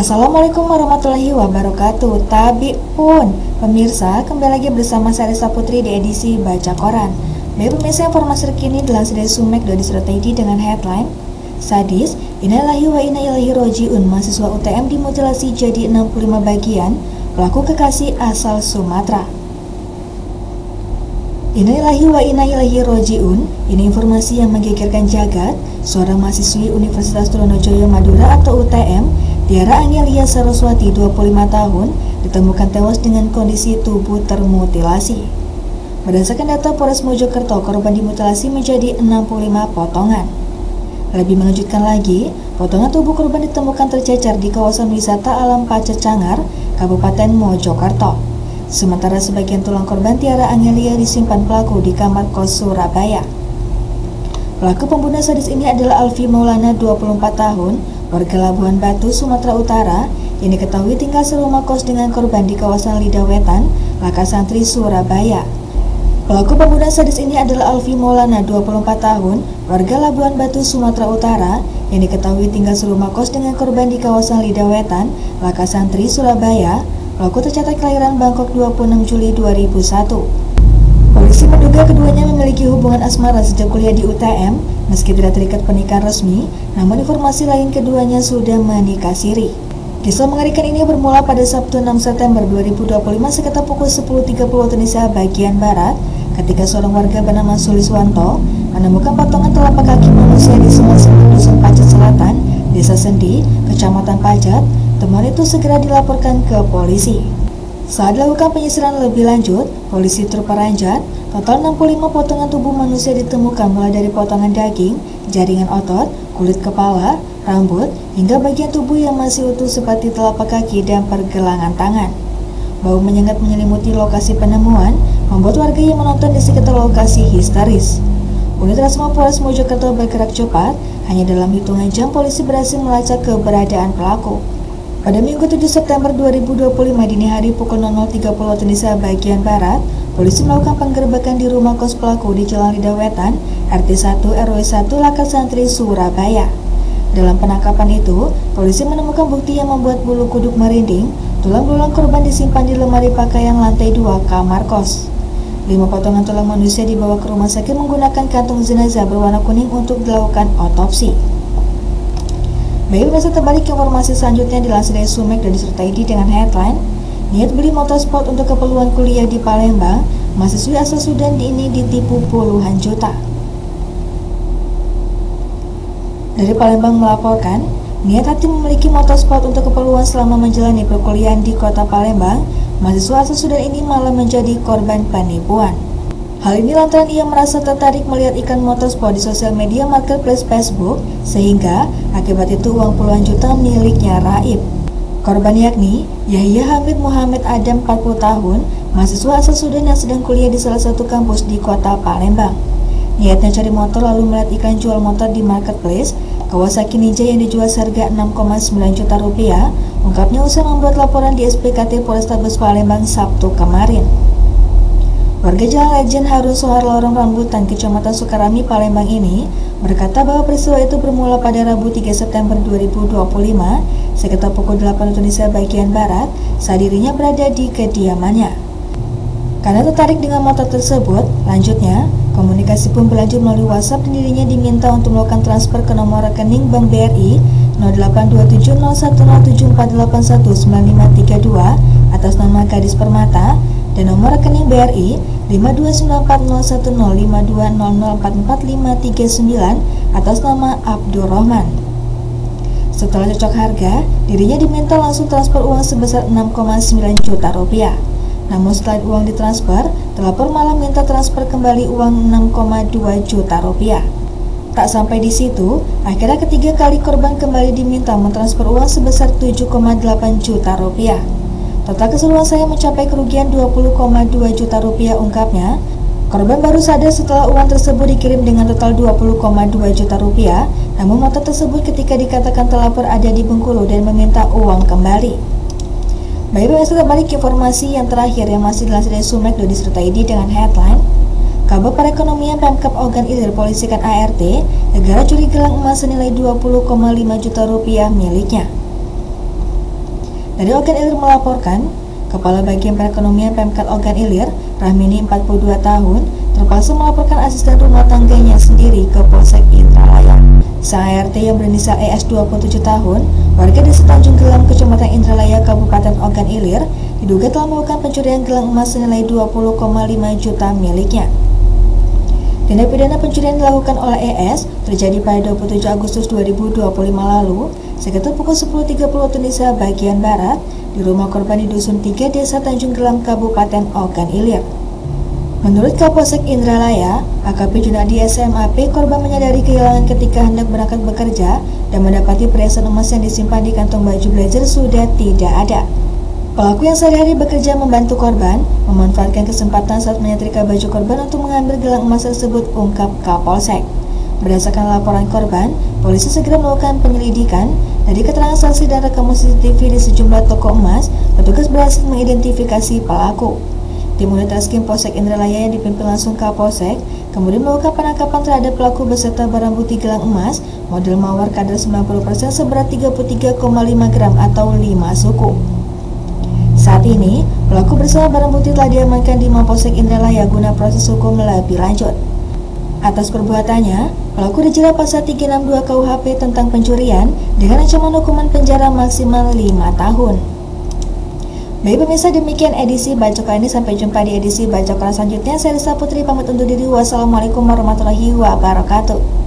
Assalamualaikum warahmatullahi wabarakatuh. Tabi pun pemirsa, kembali lagi bersama saya Risa Putri di edisi Baca Koran. Baik pemirsa, informasi terkini dilansir dari sumek.id dengan headline Sadis, innalillahi wa inna ilaihi rojiun, mahasiswa UTM dimutilasi jadi 65 bagian, pelaku kekasih asal Sumatera. Innalillahi wa inna ilaihi rojiun, ini informasi yang menggegerkan jagat. Seorang mahasiswi Universitas Trunojoyo Madura atau UTM, Tiara Angelia Saraswati, 25 tahun, ditemukan tewas dengan kondisi tubuh termutilasi. Berdasarkan data Polres Mojokerto, korban dimutilasi menjadi 65 potongan. Lebih mengejutkan lagi, potongan tubuh korban ditemukan tercecer di kawasan wisata alam Pacecangar, Kabupaten Mojokerto. Sementara sebagian tulang korban Tiara Angelia disimpan pelaku di kamar kos Surabaya. Pelaku pembunuh sadis ini adalah Alfi Maulana, 24 tahun, warga Labuhan Batu, Sumatera Utara, yang diketahui tinggal serumah kos dengan korban di kawasan Lidah Wetan, Laka Santri, Surabaya. Pelaku pembunuh sadis ini adalah Alfi Maulana, 24 tahun, warga Labuhan Batu, Sumatera Utara, yang diketahui tinggal serumah kos dengan korban di kawasan Lidah Wetan, Laka Santri, Surabaya. Pelaku tercatat kelahiran Bangkok 26 Juli 2001. Polisi menduga keduanya memiliki hubungan asmara sejak kuliah di UTM, meski tidak terikat pernikahan resmi, namun informasi lain keduanya sudah menikah siri. Kisah mengerikan ini bermula pada Sabtu 6 September 2025 sekitar pukul 10.30 waktu Indonesia bagian Barat, ketika seorang warga bernama Suliswanto menemukan potongan telapak kaki manusia di semak-semak dusun Pacet Selatan, Desa Sendi, Kecamatan Pacet. Temuan itu segera dilaporkan ke polisi. Saat dilakukan penyisiran lebih lanjut, polisi terperanjat, total 65 potongan tubuh manusia ditemukan mulai dari potongan daging, jaringan otot, kulit kepala, rambut, hingga bagian tubuh yang masih utuh seperti telapak kaki dan pergelangan tangan. Bau menyengat menyelimuti lokasi penemuan, membuat warga yang menonton di sekitar lokasi histeris. Unit Resmo Polres Mojokerto bergerak cepat, hanya dalam hitungan jam polisi berhasil melacak keberadaan pelaku. Pada Minggu 7 September 2025 dini hari pukul 00.30 waktu Indonesia bagian Barat, polisi melakukan penggerebekan di rumah kos pelaku di Jalan Lidah Wetan, RT 1 RW 1 Laka Santri, Surabaya. Dalam penangkapan itu, polisi menemukan bukti yang membuat bulu kuduk merinding. Tulang belulang korban disimpan di lemari pakaian lantai 2 kamar kos. 5 potongan tulang manusia dibawa ke rumah sakit menggunakan kantung jenazah berwarna kuning untuk dilakukan otopsi. Baik pemirsa, terbalik informasi selanjutnya dilansir dari sumek.id dengan headline Niat beli motorsport untuk keperluan kuliah di Palembang, mahasiswi asal Sudan ini ditipu puluhan juta. Dari Palembang melaporkan, niat hati memiliki motorsport untuk keperluan selama menjalani perkuliahan di kota Palembang, mahasiswa asal Sudan ini malah menjadi korban penipuan. Hal ini lantaran ia merasa tertarik melihat iklan motorsport di sosial media marketplace Facebook, sehingga akibat itu uang puluhan juta miliknya raib. Korban yakni Yahya Hamid Muhammad Adam, 40 tahun, mahasiswa asal Sudan yang sedang kuliah di salah satu kampus di kota Palembang. Niatnya cari motor lalu melihat iklan jual motor di marketplace Kawasaki Ninja yang dijual seharga 6,9 juta rupiah, ungkapnya usai membuat laporan di SPKT Polrestabes Palembang Sabtu kemarin. Warga Jalan Legend Harun Sohar Lorong Rambutan, Kecamatan Sukarami, Palembang ini berkata bahwa peristiwa itu bermula pada Rabu 3 September 2025 sekitar pukul 8 waktu Indonesia bagian Barat saat dirinya berada di kediamannya. Karena tertarik dengan motor tersebut, lanjutnya komunikasi pun berlanjut melalui WhatsApp dan dirinya diminta untuk melakukan transfer ke nomor rekening Bank BRI 08270148195532 atas nama Gadis Permata dan nomor rekening BRI 5294010520444539 atas nama Abdurrahman. Setelah cocok harga, dirinya diminta langsung transfer uang sebesar 6,9 juta rupiah. Namun setelah uang ditransfer, terlapor malah minta transfer kembali uang 6,2 juta rupiah. Tak sampai di situ, akhirnya ketiga kali korban kembali diminta mentransfer uang sebesar 7,8 juta rupiah. Total keseluruhan saya mencapai kerugian 20,2 juta rupiah, ungkapnya. Korban baru sadar setelah uang tersebut dikirim dengan total 20,2 juta rupiah, namun motor tersebut ketika dikatakan terlapor ada di Bengkulu dan meminta uang kembali. Baik pemirsa, terbalik informasi yang terakhir yang masih dilansir dari sumek.id dengan headline Kabar Perekonomian Pemkab Ogan Ilir polisikan ART, negara curi gelang emas senilai 20,5 juta rupiah miliknya. Dari Ogan Ilir melaporkan, Kepala Bagian Perekonomian Pemkab Ogan Ilir, Rahmini 42 tahun, terpaksa melaporkan asisten rumah tangganya sendiri ke Polsek Indralaya. Sang ART yang berinisial ES 27 tahun, warga desa Tanjung Gelam, Kecamatan Indralaya, Kabupaten Ogan Ilir, diduga telah melakukan pencurian gelang emas senilai 20,5 juta miliknya. Tindak pidana pencurian dilakukan oleh ES terjadi pada 27 Agustus 2025 lalu, sekitar pukul 10.30 waktu Indonesia bagian Barat, di rumah korban di Dusun 3, Desa Tanjung Gelam, Kabupaten Ogan Ilir. Menurut Kapolsek Indralaya, AKP Junadi SMAP, korban menyadari kehilangan ketika hendak berangkat bekerja dan mendapati perhiasan emas yang disimpan di kantong baju blazer sudah tidak ada. Pelaku yang sehari-hari bekerja membantu korban memanfaatkan kesempatan saat menyetrika baju korban untuk mengambil gelang emas tersebut, ungkap Kapolsek. Berdasarkan laporan korban, polisi segera melakukan penyelidikan. Dari keterangan saksi dan rekaman CCTV di sejumlah toko emas, petugas berhasil mengidentifikasi pelaku. Tim unit Reskrim Polsek Indralaya yang dipimpin langsung Kapolsek kemudian melakukan penangkapan terhadap pelaku beserta barang bukti gelang emas model mawar kadar 90% seberat 33,5 gram atau 5 suku. Saat ini, pelaku bersama barang bukti telah diamankan di Mapolsek Indralaya guna proses hukum lebih lanjut. Atas perbuatannya, pelaku dijerat pasal 362 KUHP tentang pencurian dengan ancaman hukuman penjara maksimal 5 tahun. Baik pemirsa, demikian edisi Bacokan ini. Sampai jumpa di edisi Bacokan selanjutnya. Saya Risa Putri pamit undur diri. Wassalamualaikum warahmatullahi wabarakatuh.